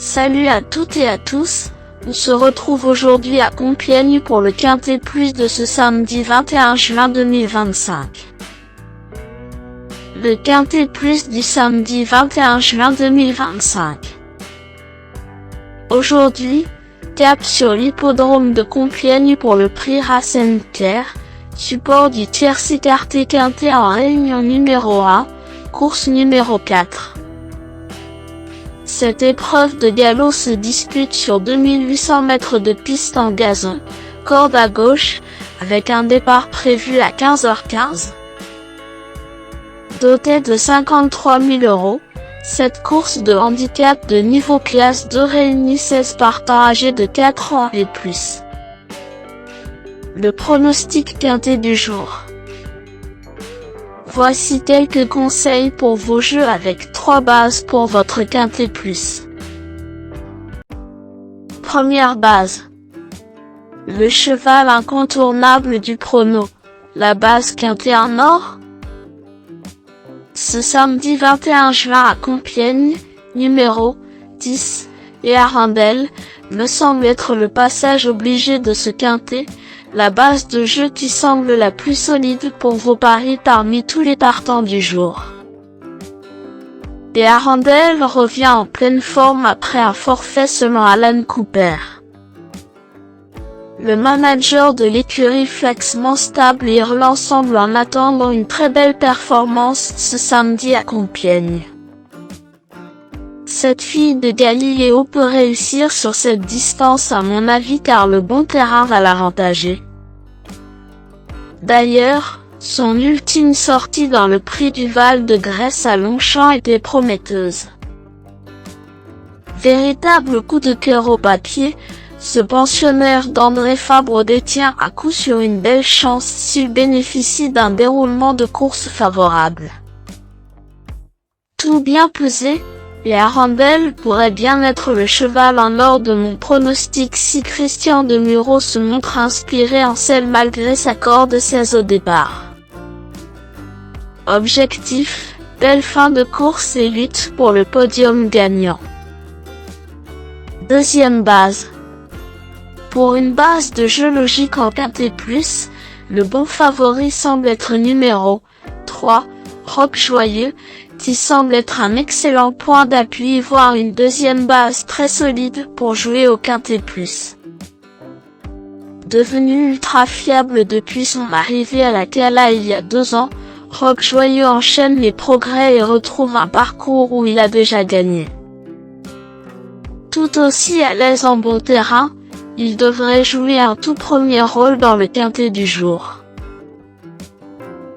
Salut à toutes et à tous, on se retrouve aujourd'hui à Compiègne pour le Quintet Plus de ce samedi 21 juin 2025. Le Quintet Plus du samedi 21 juin 2025. Aujourd'hui, cap sur l'hippodrome de Compiègne pour le prix Rassenker, support du tiercé écarté quintet en réunion numéro 1, course numéro 4. Cette épreuve de galop se dispute sur 2800 mètres de piste en gazon, corde à gauche, avec un départ prévu à 15h15. Dotée de 53 000 €, cette course de handicap de niveau classe 2 réunit 16 partants âgés de 4 ans et plus. Le pronostic quintet du jour. Voici quelques conseils pour vos jeux avec 3 bases pour votre quintet plus. Première base. Le cheval incontournable du prono. La base quintet en or. Ce samedi 21 juin à Compiègne, numéro 10, et Arundel, me semble être le passage obligé de ce quintet, la base de jeu qui semble la plus solide pour vos paris parmi tous les partants du jour. Et Arundel revient en pleine forme après un forfait selon Alan Cooper. Le manager de l'écurie flexement stable et l'ensemble en attendant une très belle performance ce samedi à Compiègne. Cette fille de Galiléo peut réussir sur cette distance à mon avis car le bon terrain va l'avantager. D'ailleurs, son ultime sortie dans le prix du Val de Grèce à Longchamp était prometteuse. Véritable coup de cœur au papier, ce pensionnaire d'André Fabre détient à coup sûr une belle chance s'il bénéficie d'un déroulement de course favorable. Tout bien pesé, et Arundel pourrait bien être le cheval en or de mon pronostic si Christian de Muro se montre inspiré en selle malgré sa corde 16 au départ. Objectif, belle fin de course et lutte pour le podium gagnant. Deuxième base. Pour une base de jeu logique en quintet plus, le bon favori semble être numéro 3, Rock Joyeux, qui semble être un excellent point d'appui voire une deuxième base très solide pour jouer au quintet plus. Devenu ultra fiable depuis son arrivée à la Cala il y a 2 ans, Rock Joyeux enchaîne les progrès et retrouve un parcours où il a déjà gagné. Tout aussi à l'aise en bon terrain, il devrait jouer un tout premier rôle dans le quintet du jour.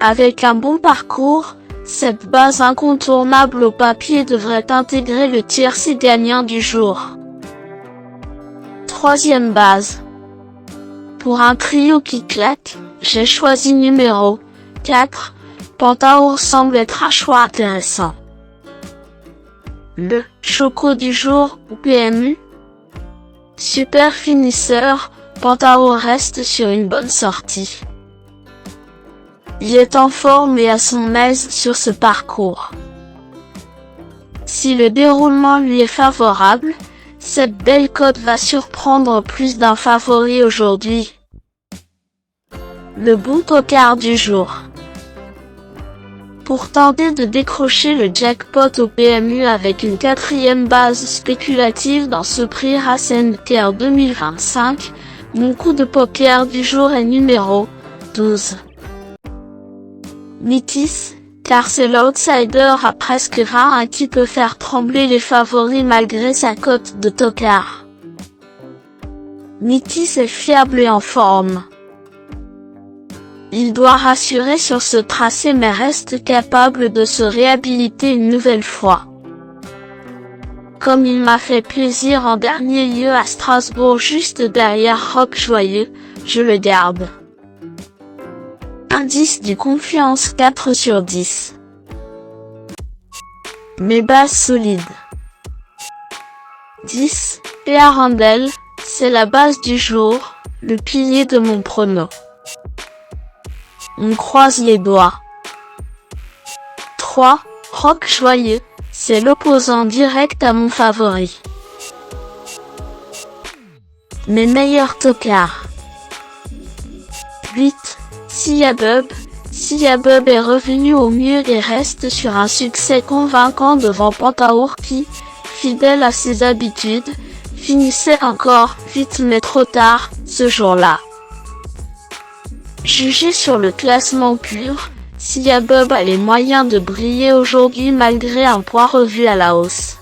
Avec un bon parcours, cette base incontournable au papier devrait intégrer le tiercé gagnant du jour. Troisième base. Pour un trio qui claque, j'ai choisi numéro 4, Pentaour semble être un choix intéressant. Le choco du jour ou PMU. Super finisseur, Pentaour reste sur une bonne sortie. Il est en forme et à son aise sur ce parcours. Si le déroulement lui est favorable, cette belle cote va surprendre plus d'un favori aujourd'hui. Le bon tocard du jour. Pour tenter de décrocher le jackpot au PMU avec une 4e base spéculative dans ce prix Rassenker 2025, mon coup de poker du jour est numéro 12. Nitis, car c'est l'outsider à presque 20 qui peut faire trembler les favoris malgré sa cote de tocard. Nitis est fiable et en forme. Il doit rassurer sur ce tracé mais reste capable de se réhabiliter une nouvelle fois. Comme il m'a fait plaisir en dernier lieu à Strasbourg juste derrière Rock Joyeux, je le garde. Indice du confiance 4 sur 10. Mes bases solides. 10, et Arundel, c'est la base du jour, le pilier de mon prono. On croise les doigts. 3, Rock Joyeux, c'est l'opposant direct à mon favori. mes meilleurs tocards. 8. Sia Bub. Sia Bub est revenu au mieux et reste sur un succès convaincant devant Pantaour qui, fidèle à ses habitudes, finissait encore, vite mais trop tard, ce jour-là. Jugé sur le classement pur, Sia Bub a les moyens de briller aujourd'hui malgré un poids revu à la hausse.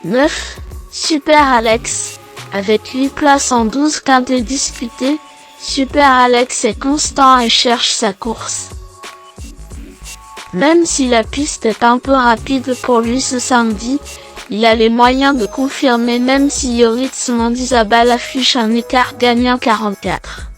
9. Super Alex. Avec 8 places en 12 quintets disputés, Super Alex est constant et cherche sa course. Même si la piste est un peu rapide pour lui ce samedi, il a les moyens de confirmer même si Yoritz Mendizabal affiche un écart gagnant 44.